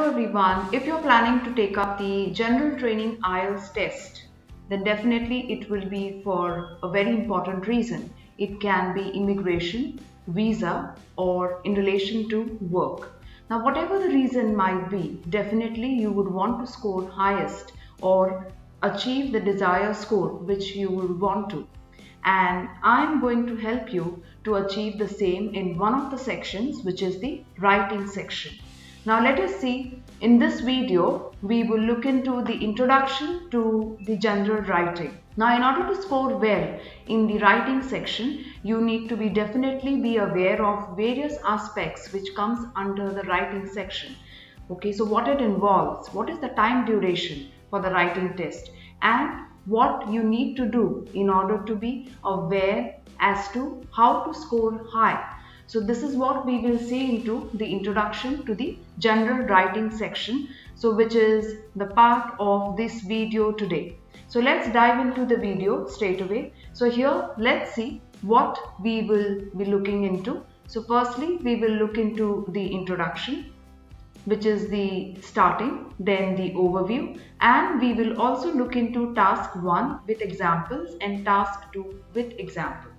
Hello everyone, if you're planning to take up the general training IELTS test, then definitely it will be for a very important reason. It can be immigration, visa, or in relation to work. Now whatever the reason might be, definitely you would want to score highest or achieve the desired score which you would want to. And I'm going to help you to achieve the same in one of the sections, which is the writing section. Now let us see, in this video we will look into the introduction to the general writing. Now in order to score well in the writing section, you need to definitely be aware of various aspects which comes under the writing section. Okay, so what it involves, what is the time duration for the writing test, and what you need to do in order to be aware as to how to score high. So this is what we will see into the introduction to the general writing section, so which is the part of this video today. So let's dive into the video straight away. So here let's see what we will be looking into. So firstly we will look into the introduction, which is the starting, then the overview, and we will also look into task 1 with examples and task 2 with examples.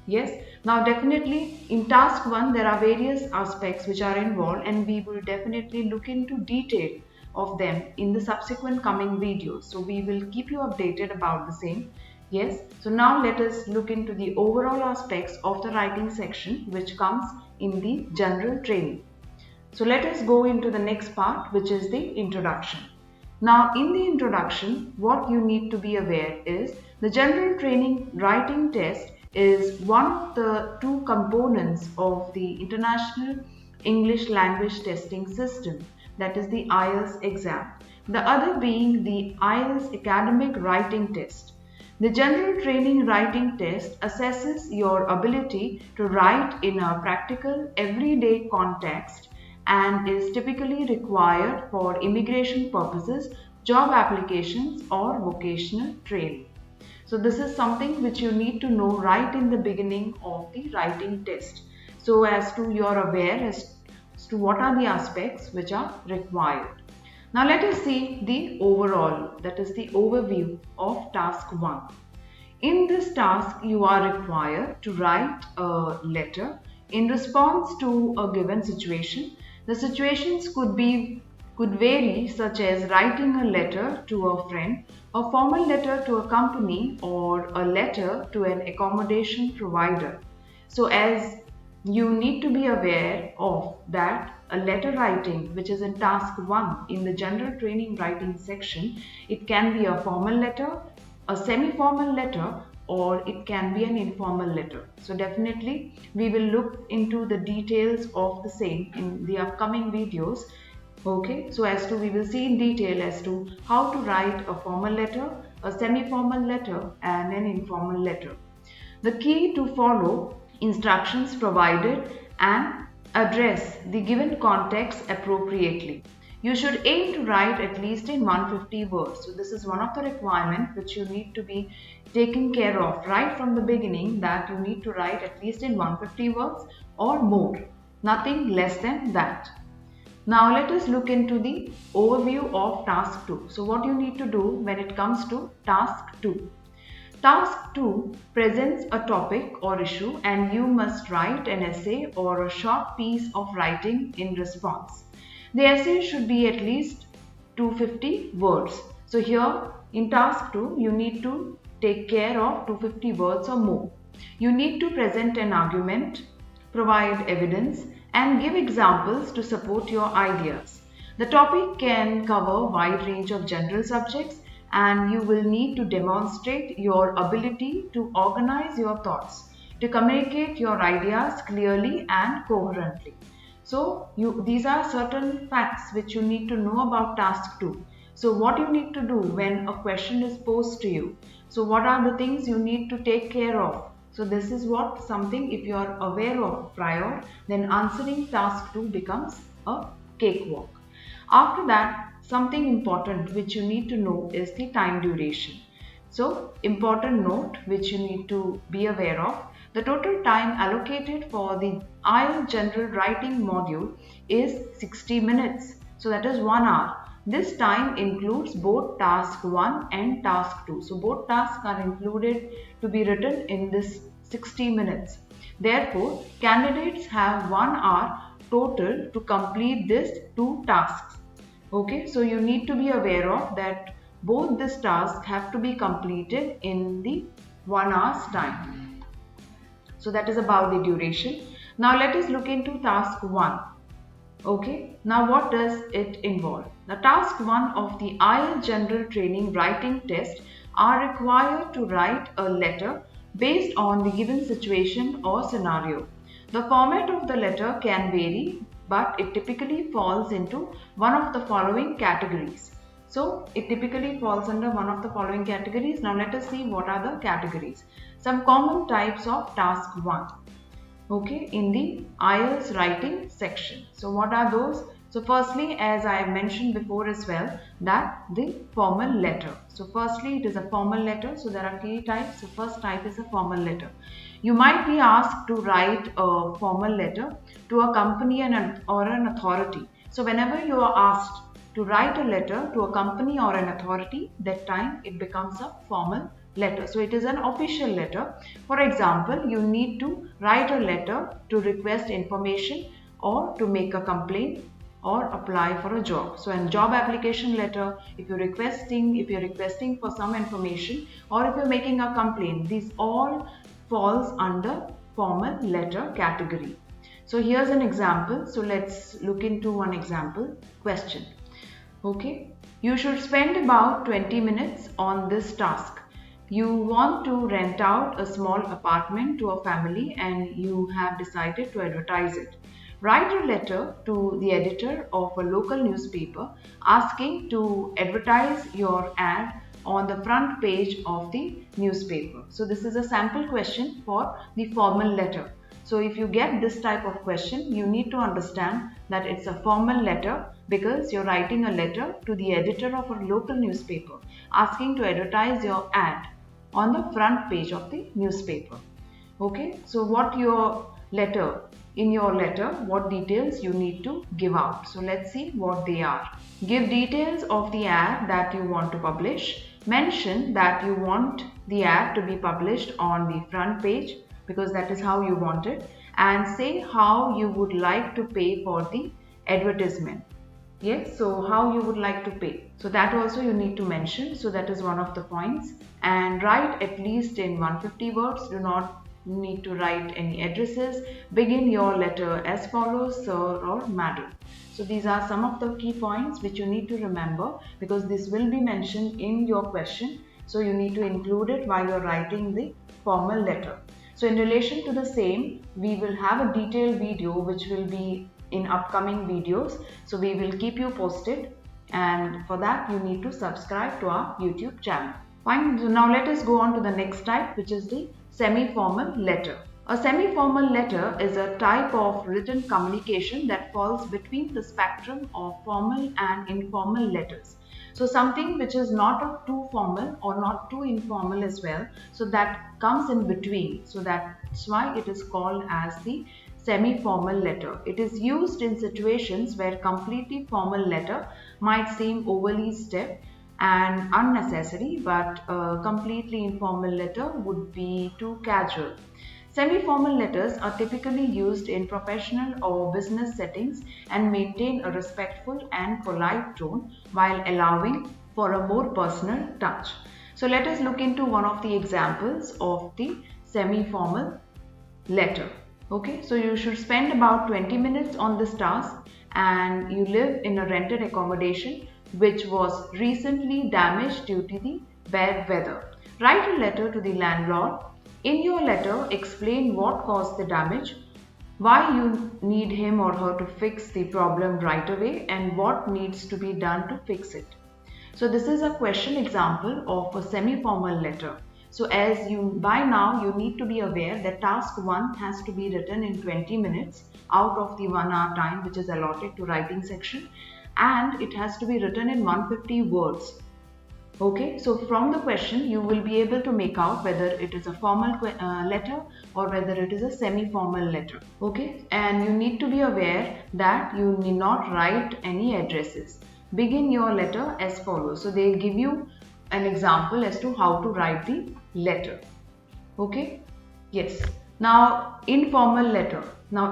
Yes, now definitely in task 1 there are various aspects which are involved, and we will definitely look into detail of them in the subsequent coming videos. So we will keep you updated about the same. Yes, so now let us look into the overall aspects of the writing section which comes in the general training. So let us go into the next part, which is the introduction. Now in the introduction, what you need to be aware is the general training writing test is one of the two components of the International English Language Testing System, that is the IELTS exam. The other being the IELTS Academic Writing Test. The general training writing test assesses your ability to write in a practical, everyday context and is typically required for immigration purposes, job applications, or vocational training. So this is something which you need to know right in the beginning of the writing test, so as to you're aware as to what are the aspects which are required. Now let us see the overall, that is the overview of task 1. In this task you are required to write a letter in response to a given situation. The situations could vary, such as writing a letter to a friend, a formal letter to a company, or a letter to an accommodation provider. So as you need to be aware of that, a letter writing, which is in task 1 in the general training writing section, it can be a formal letter, a semi-formal letter, or it can be an informal letter. So definitely we will look into the details of the same in the upcoming videos. Okay, so as to we will see in detail as to how to write a formal letter, a semi-formal letter, and an informal letter. The key to follow instructions provided and address the given context appropriately. You should aim to write at least in 150 words. So this is one of the requirements which you need to be taken care of right from the beginning, that you need to write at least in 150 words or more, nothing less than that. Now let us look into the overview of task 2. So what you need to do when it comes to task 2. Task 2 presents a topic or issue, and you must write an essay or a short piece of writing in response. The essay should be at least 250 words. So here in task 2, you need to take care of 250 words or more. You need to present an argument, provide evidence, and give examples to support your ideas. The topic can cover a wide range of general subjects, and you will need to demonstrate your ability to organize your thoughts, to communicate your ideas clearly and coherently. So these are certain facts which you need to know about task 2. So what you need to do when a question is posed to you. So what are the things you need to take care of? So this is what something, if you are aware of prior, then answering task 2 becomes a cakewalk. After that, something important which you need to know is the time duration. So important note which you need to be aware of. The total time allocated for the IELTS general writing module is 60 minutes. So that is 1 hour. This time includes both task 1 and task 2. So both tasks are included to be written in this 60 minutes. Therefore, candidates have 1 hour total to complete these two tasks. Okay, so you need to be aware of that both these tasks have to be completed in the 1 hour's time. So that is about the duration. Now let us look into task 1. Okay, now what does it involve? The task 1 of the IELTS General Training Writing Test are required to write a letter based on the given situation or scenario. The format of the letter can vary, but it typically falls into one of the following categories. So it typically falls under one of the following categories. Now let us see what are the categories. Some common types of task 1. Okay, in the IELTS writing section. So what are those? So firstly, as I mentioned before as well, that the formal letter. So firstly, it is a formal letter. So there are three types. The first type is a formal letter. You might be asked to write a formal letter to a company or an authority. So whenever you are asked to write a letter to a company or an authority, that time it becomes a formal letter. So it is an official letter. For example, you need to write a letter to request information or to make a complaint or apply for a job. So in job application letter, if you're requesting for some information or if you're making a complaint, these all falls under formal letter category. So here's an example. So let's look into one example question. Okay, you should spend about 20 minutes on this task. You want to rent out a small apartment to a family and you have decided to advertise it. Write a letter to the editor of a local newspaper asking to advertise your ad on the front page of the newspaper. So this is a sample question for the formal letter. So if you get this type of question, you need to understand that it's a formal letter because you're writing a letter to the editor of a local newspaper asking to advertise your ad on the front page of the newspaper. Okay, so what in your letter, what details you need to give out. So let's see what they are. Give details of the ad that you want to publish. Mention that you want the ad to be published on the front page because that is how you want it, and say how you would like to pay for the advertisement. Yes, so how you would like to pay. So that also you need to mention. So that is one of the points. And write at least in 150 words. Do not need to write any addresses. Begin your letter as follows, sir or madam. So these are some of the key points which you need to remember because this will be mentioned in your question. So you need to include it while you're writing the formal letter. So in relation to the same, we will have a detailed video which will be in upcoming videos. So we will keep you posted, and for that you need to subscribe to our YouTube channel. Fine. So now let us go on to the next type, which is the semi-formal letter. A semi-formal letter is a type of written communication that falls between the spectrum of formal and informal letters. So something which is not too formal or not too informal as well. So that comes in between. So that's why it is called as the semi-formal letter. It is used in situations where completely formal letter might seem overly stiff and unnecessary, but a completely informal letter would be too casual. Semi-formal letters are typically used in professional or business settings and maintain a respectful and polite tone while allowing for a more personal touch. So let us look into one of the examples of the semi-formal letter. Okay, so you should spend about 20 minutes on this task and you live in a rented accommodation which was recently damaged due to the bad weather. Write a letter to the landlord. In your letter, explain what caused the damage, why you need him or her to fix the problem right away, and what needs to be done to fix it. So this is a question example of a semi-formal letter. So by now you need to be aware that task 1 has to be written in 20 minutes out of the 1 hour time which is allotted to writing section, and it has to be written in 150 words. Okay, so from the question you will be able to make out whether it is a formal letter or whether it is a semi-formal letter. Okay, and you need to be aware that you need not write any addresses. Begin your letter as follows. So they give you an example as to how to write the letter. Okay, yes. Now informal letter. Now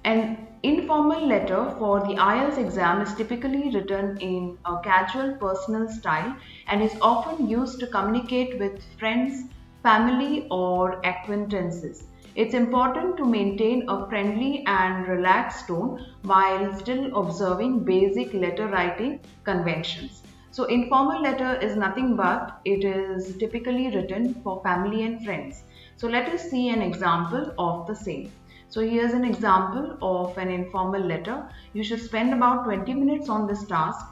an informal letter for the IELTS exam is typically written in a casual personal style and is often used to communicate with friends, family or acquaintances. It's important to maintain a friendly and relaxed tone while still observing basic letter writing conventions. So informal letter is nothing but it is typically written for family and friends. So let us see an example of the same. So here's an example of an informal letter. You should spend about 20 minutes on this task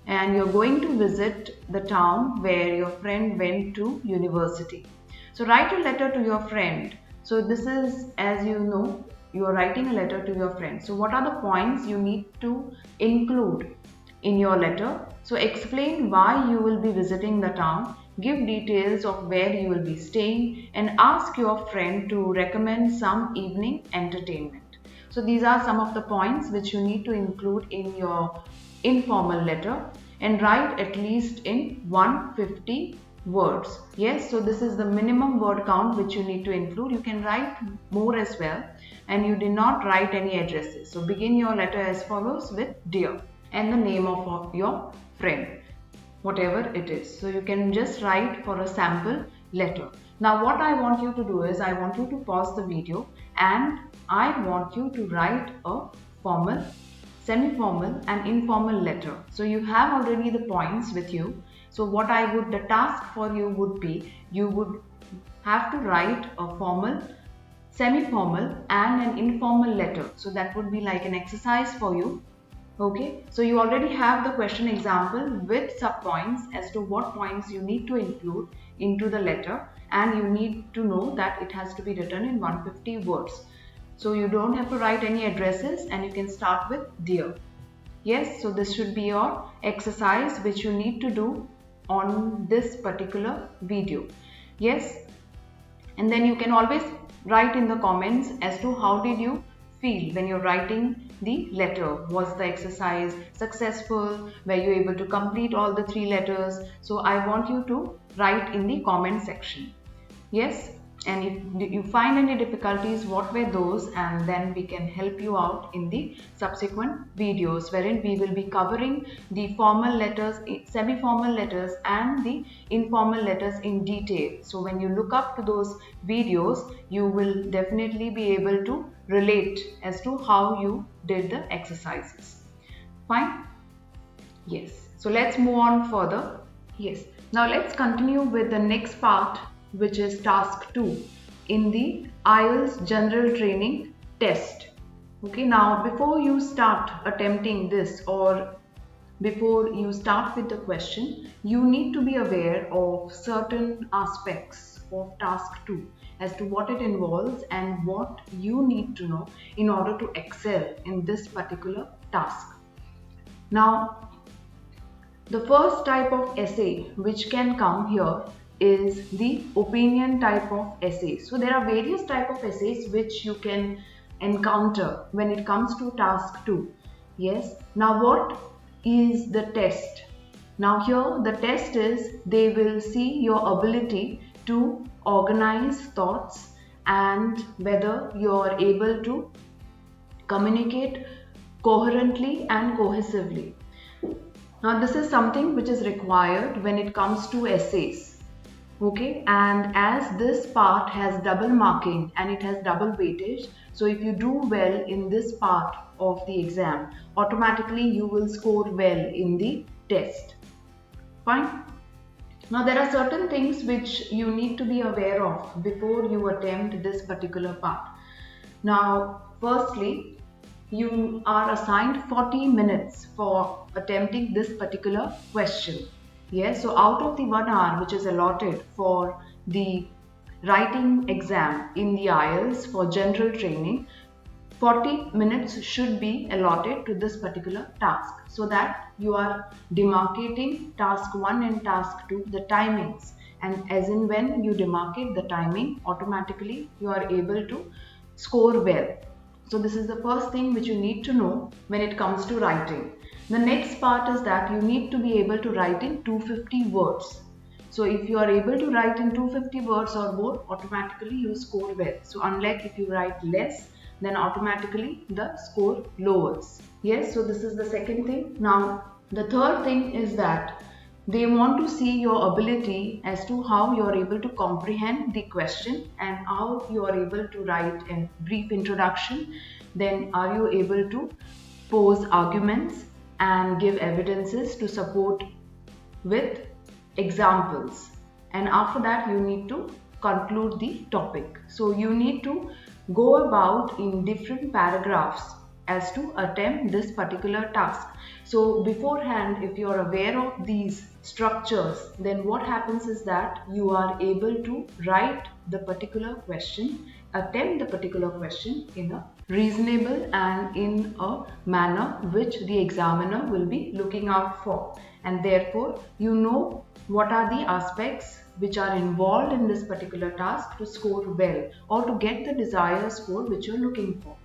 and you're going to visit the town where your friend went to university. So write a letter to your friend. So this is, as you know, you are writing a letter to your friend. So what are the points you need to include in your letter? So explain why you will be visiting the town, give details of where you will be staying and ask your friend to recommend some evening entertainment. So these are some of the points which you need to include in your informal letter and write at least in 150 words. Yes, so this is the minimum word count which you need to include. You can write more as well and you did not write any addresses. So begin your letter as follows with dear and the name of your friend, whatever it is. So you can just write for a sample letter. Now what I want you to do is I want you to pause the video and I want you to write a formal, semi-formal and informal letter. So you have already the points with you. So what the task for you would be, you would have to write a formal, semi-formal and an informal letter. So that would be like an exercise for you. Okay, so you already have the question example with sub-points as to what points you need to include into the letter and you need to know that it has to be written in 150 words. So you don't have to write any addresses and you can start with dear. Yes, so this should be your exercise which you need to do on this particular video. Yes, and then you can always write in the comments as to how did you feel when you're writing the letter. Was the exercise successful? Were you able to complete all the 3 letters? So I want you to write in the comment section. Yes, and if you find any difficulties, what were those, and then we can help you out in the subsequent videos wherein we will be covering the formal letters, semi-formal letters and the informal letters in detail. So when you look up to those videos, you will definitely be able to relate as to how you did the exercises. Fine? Yes. So let's move on further. Yes. Now let's continue with the next part, which is task 2 in the IELTS general training test. Okay, now before you start attempting this or before you start with the question, you need to be aware of certain aspects of task 2 as to what it involves and what you need to know in order to excel in this particular task. Now, the first type of essay which can come here is the opinion type of essays. So there are various type of essays which you can encounter when it comes to task 2. Yes. Now what is the test? Now here the test is they will see your ability to organize thoughts and whether you are able to communicate coherently and cohesively. Now this is something which is required when it comes to essays. Okay, and as this part has double marking and it has double weightage, so if you do well in this part of the exam, automatically you will score well in the test. Fine. Now there are certain things which you need to be aware of before you attempt this particular part. Now firstly, you are assigned 40 minutes for attempting this particular question. Yes, so out of the 1 hour which is allotted for the writing exam in the IELTS for general training, 40 minutes should be allotted to this particular task, so that you are demarcating task 1 and task 2, the timings, and as in when you demarcate the timing, automatically you are able to score well. So this is the first thing which you need to know when it comes to writing. The next part is that you need to be able to write in 250 words. So if you are able to write in 250 words or more, automatically you score well. So unlike if you write less, then automatically the score lowers. Yes, so this is the second thing. Now the third thing is that they want to see your ability as to how you are able to comprehend the question and how you are able to write a brief introduction. Then are you able to pose arguments and give evidences to support with examples, and after that you need to conclude the topic. So you need to go about in different paragraphs as to attempt this particular task. So beforehand, if you are aware of these structures, then what happens is that you are able to write the particular question, attempt the particular question in a reasonable and in a manner which the examiner will be looking out for, and therefore you know what are the aspects which are involved in this particular task to score well or to get the desired score which you're looking for.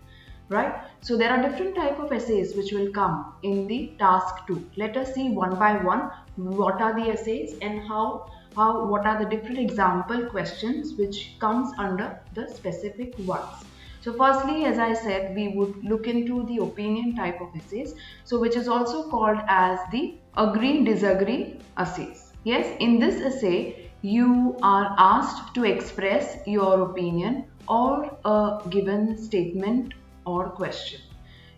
Right? So there are different type of essays which will come in the task 2. Let us see one by one what are the essays and what are the different example questions which comes under the specific ones. So firstly, as I said, we would look into the opinion type of essays, so which is also called as the agree-disagree essays. Yes, in this essay, you are asked to express your opinion or a given statement or question.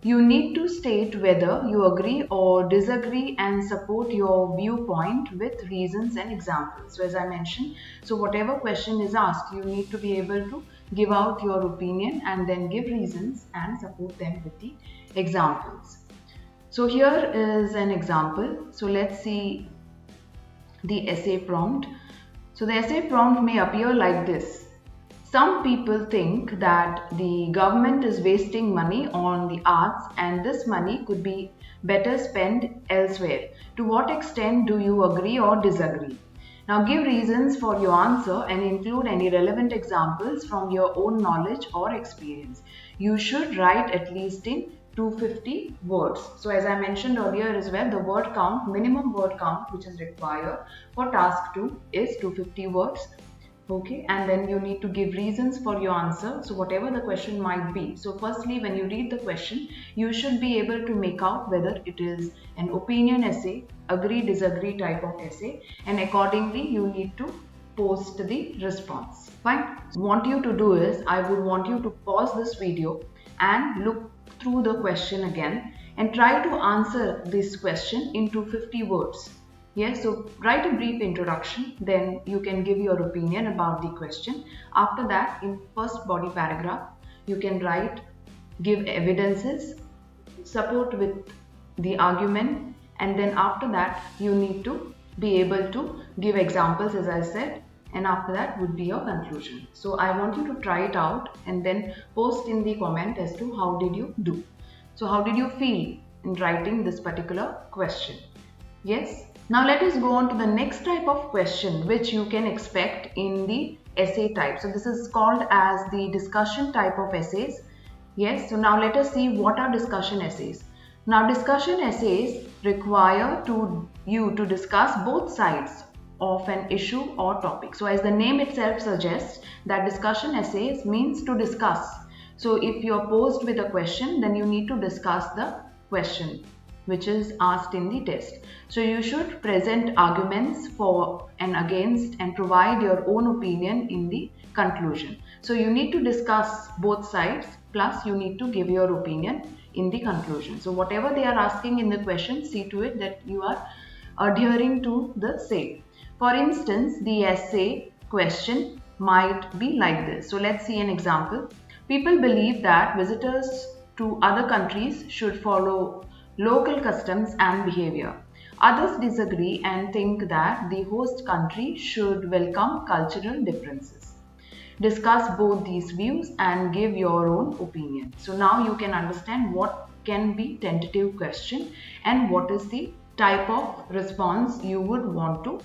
You need to state whether you agree or disagree and support your viewpoint with reasons and examples. So as I mentioned, so whatever question is asked, you need to be able to give out your opinion and then give reasons and support them with the examples. So here is an example. So let's see the essay prompt. So the essay prompt may appear like this. Some people think that the government is wasting money on the arts and this money could be better spent elsewhere. To what extent do you agree or disagree? Now give reasons for your answer and include any relevant examples from your own knowledge or experience. You should write at least in 250 words. So as I mentioned earlier as well, the word count, minimum word count which is required for task 2 is 250 words. Okay, and then you need to give reasons for your answer. So whatever the question might be. So firstly, when you read the question, you should be able to make out whether it is an opinion essay, agree, disagree type of essay, and accordingly you need to post the response. Fine. What you to do is, I would want you to pause this video and look through the question again and try to answer this question in 250 words. Yes, so write a brief introduction, then you can give your opinion about the question. After that, in first body paragraph, you can write, give evidences, support with the argument, and then after that, you need to be able to give examples as I said, and after that would be your conclusion. So I want you to try it out and then post in the comment as to how did you do. So how did you feel in writing this particular question? Yes. Now let us go on to the next type of question which you can expect in the essay type. So this is called as the discussion type of essays. Yes, so now let us see what are discussion essays. Now discussion essays require you to discuss both sides of an issue or topic. So as the name itself suggests, that discussion essays means to discuss. So if you are posed with a question, then you need to discuss the question which is asked in the test. So you should present arguments for and against and provide your own opinion in the conclusion. So you need to discuss both sides, plus you need to give your opinion in the conclusion. So whatever they are asking in the question, see to it that you are adhering to the same. For instance, the essay question might be like this. So let's see an example. People believe that visitors to other countries should follow local customs and behavior. Others disagree and think that the host country should welcome cultural differences. Discuss both these views and give your own opinion. So now you can understand what can be tentative question and what is the type of response you would want to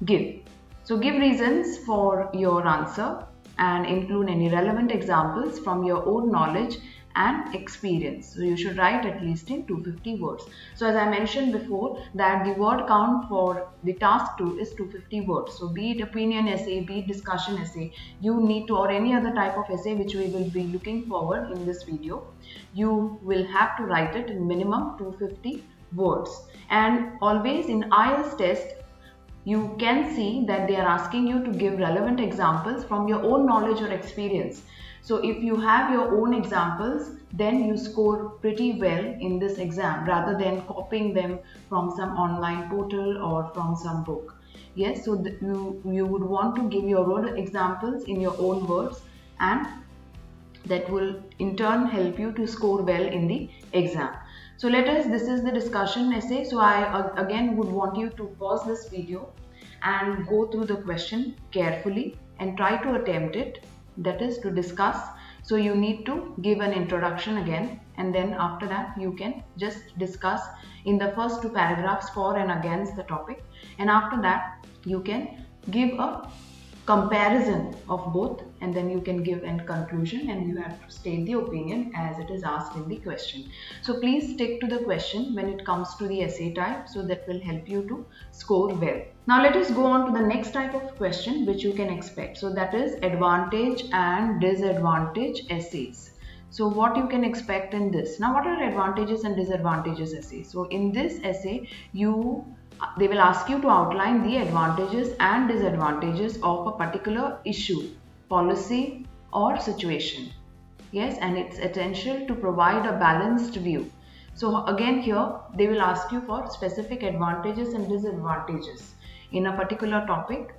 give. So give reasons for your answer and include any relevant examples from your own knowledge and experience. So you should write at least in 250 words. So as I mentioned before, that the word count for the task 2 is 250 words. So be it opinion essay, be it discussion essay, you need to, or any other type of essay which we will be looking forward in this video, you will have to write it in minimum 250 words. And always in IELTS test, you can see that they are asking you to give relevant examples from your own knowledge or experience. So if you have your own examples, then you score pretty well in this exam rather than copying them from some online portal or from some book. Yes, so you would want to give your own examples in your own words, and that will in turn help you to score well in the exam. So this is the discussion essay. So I again would want you to pause this video and go through the question carefully and try to attempt it, that is to discuss. So you need to give an introduction again, and then after that you can just discuss in the first 2 paragraphs for and against the topic, and after that you can give a comparison of both, and then you can give a conclusion and you have to state the opinion as it is asked in the question. So please stick to the question when it comes to the essay type, so that will help you to score well. Now let us go on to the next type of question which you can expect. So that is advantage and disadvantage essays. So what you can expect in this. Now what are advantages and disadvantages essays? So in this essay they will ask you to outline the advantages and disadvantages of a particular issue, policy or situation. Yes, and it's essential to provide a balanced view. So again here they will ask you for specific advantages and disadvantages in a particular topic.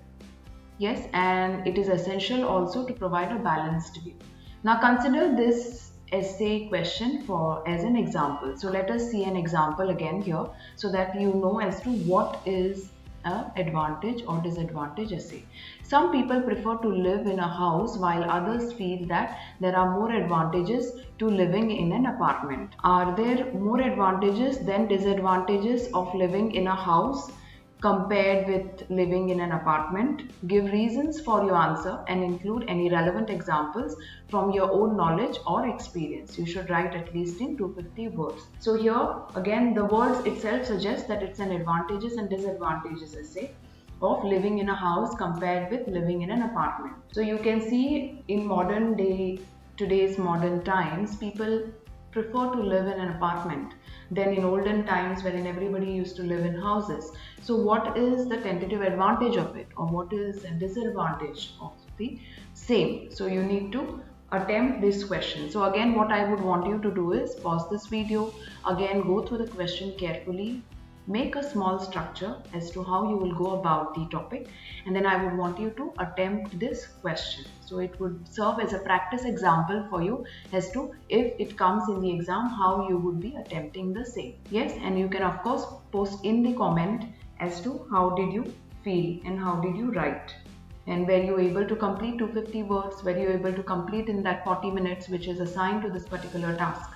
Yes, and it is essential also to provide a balanced view. Now consider this essay question as an example. So let us see an example again here, so that you know as to what is an advantage or disadvantage essay. Some people prefer to live in a house while others feel that there are more advantages to living in an apartment. Are there more advantages than disadvantages of living in a house compared with living in an apartment? Give reasons for your answer and include any relevant examples from your own knowledge or experience. You should write at least in 250 words. So here again the words itself suggest that it's an advantages and disadvantages essay of living in a house compared with living in an apartment. So you can see in today's modern times, people prefer to live in an apartment than in olden times wherein everybody used to live in houses. So what is the tentative advantage of it, or what is the disadvantage of the same? So you need to attempt this question. So again what I would want you to do is pause this video, again go through the question carefully, make a small structure as to how you will go about the topic, and then I would want you to attempt this question. So it would serve as a practice example for you as to if it comes in the exam, how you would be attempting the same. Yes, and you can of course post in the comment as to how did you feel and how did you write, and were you able to complete 250 words, were you able to complete in that 40 minutes which is assigned to this particular task.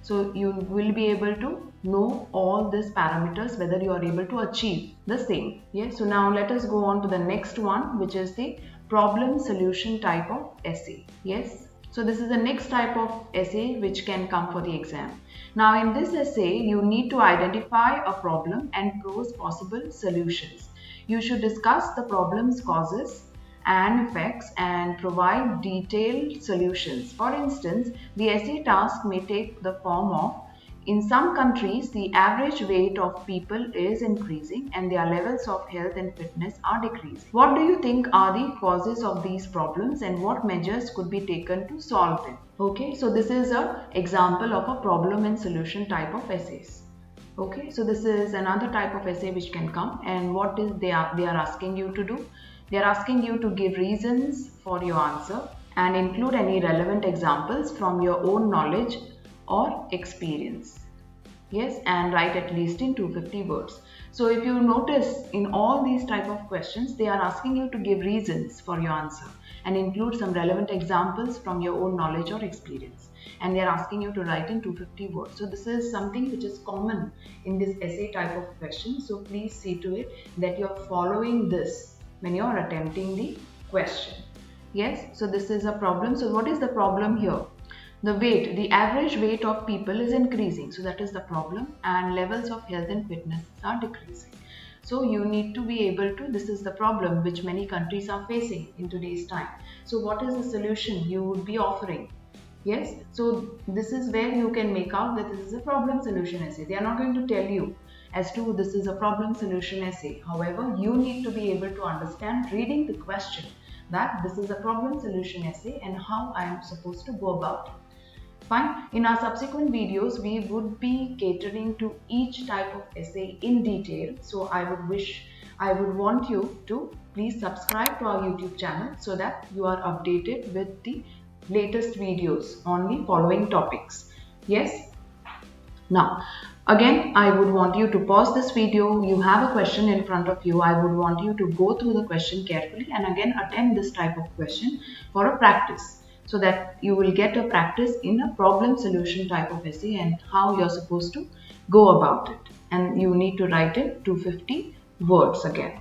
So you will be able to know all these parameters, whether you are able to achieve the same. Yes, so now let us go on to the next one, which is the problem solution type of essay. Yes, so this is the next type of essay which can come for the exam. Now in this essay, you need to identify a problem and propose possible solutions. You should discuss the problem's causes and effects and provide detailed solutions. For instance, the essay task may take the form of, in some countries, the average weight of people is increasing and their levels of health and fitness are decreasing. What do you think are the causes of these problems and what measures could be taken to solve them? Okay, so this is an example of a problem and solution type of essays. Okay, so this is another type of essay which can come, and what is they are asking you to do? They are asking you to give reasons for your answer and include any relevant examples from your own knowledge or experience. Yes, and write at least in 250 words. So if you notice in all these type of questions, they are asking you to give reasons for your answer and include some relevant examples from your own knowledge or experience. And they are asking you to write in 250 words. So this is something which is common in this essay type of question. So please see to it that you're following this when you're attempting the question. Yes, so this is a problem. So what is the problem here? The average weight of people is increasing. So that is the problem, and levels of health and fitness are decreasing. So you need to be able to, this is the problem which many countries are facing in today's time. So what is the solution you would be offering? Yes, so this is where you can make out that this is a problem solution essay. They are not going to tell you as to this is a problem solution essay. However, you need to be able to understand reading the question that this is a problem solution essay and how I am supposed to go about it. Fine. In our subsequent videos, we would be catering to each type of essay in detail. So I would want you to please subscribe to our YouTube channel so that you are updated with the latest videos on the following topics. Yes. Now, again, I would want you to pause this video. You have a question in front of you. I would want you to go through the question carefully and again attempt this type of question for a practice, so that you will get a practice in a problem solution type of essay and how you're supposed to go about it. And you need to write it 250 words again.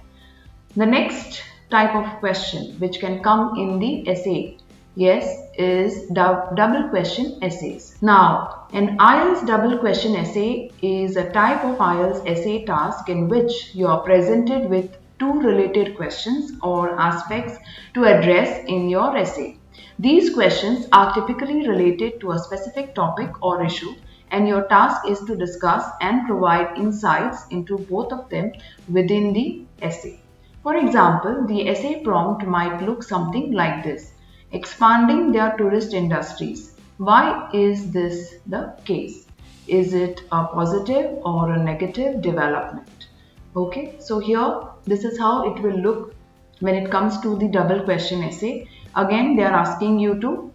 The next type of question which can come in the essay, yes, is double question essays. Now, an IELTS double question essay is a type of IELTS essay task in which you are presented with two related questions or aspects to address in your essay. These questions are typically related to a specific topic or issue, and your task is to discuss and provide insights into both of them within the essay. For example, the essay prompt might look something like this: expanding their tourist industries. Why is this the case? Is it a positive or a negative development? Okay, so here this is how it will look when it comes to the double question essay. Again, they are asking you to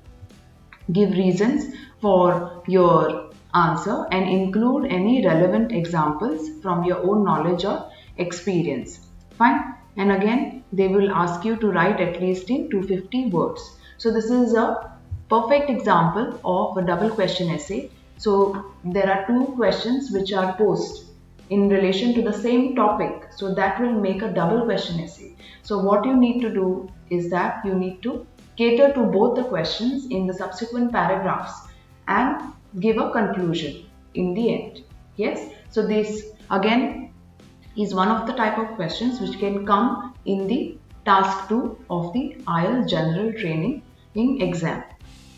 give reasons for your answer and include any relevant examples from your own knowledge or experience. Fine. And again, they will ask you to write at least in 250 words. So this is a perfect example of a double question essay. So there are two questions which are posed in relation to the same topic. So that will make a double question essay. So what you need to do is that you need to cater to both the questions in the subsequent paragraphs and give a conclusion in the end. Yes, so this again is one of the type of questions which can come in the task 2 of the IELTS general training exam.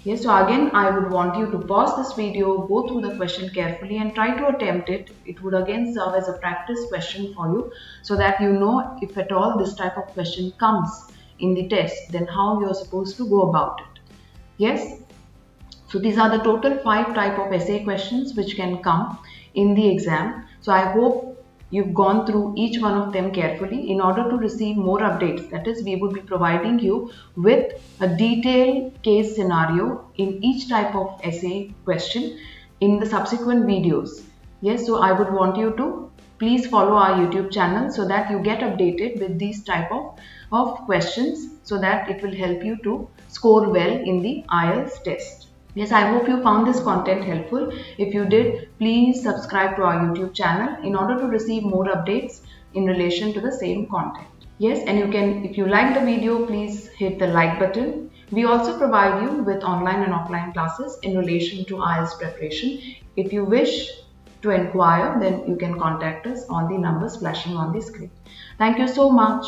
Yes, so again I would want you to pause this video, go through the question carefully and try to attempt it. It would again serve as a practice question for you so that you know if at all this type of question comes in the test, then how you are supposed to go about it. Yes, so these are the total 5 type of essay questions which can come in the exam. So I hope you've gone through each one of them carefully. In order to receive more updates, that is, we would be providing you with a detailed case scenario in each type of essay question in the subsequent videos. Yes, so I would want you to please follow our YouTube channel so that you get updated with these type of questions, so that it will help you to score well in the IELTS test. Yes, I hope you found this content helpful. If you did, please subscribe to our YouTube channel in order to receive more updates in relation to the same content. Yes, and you can, if you like the video, please hit the like button. We also provide you with online and offline classes in relation to IELTS preparation. If you wish to inquire, then you can contact us on the numbers flashing on the screen. Thank you so much.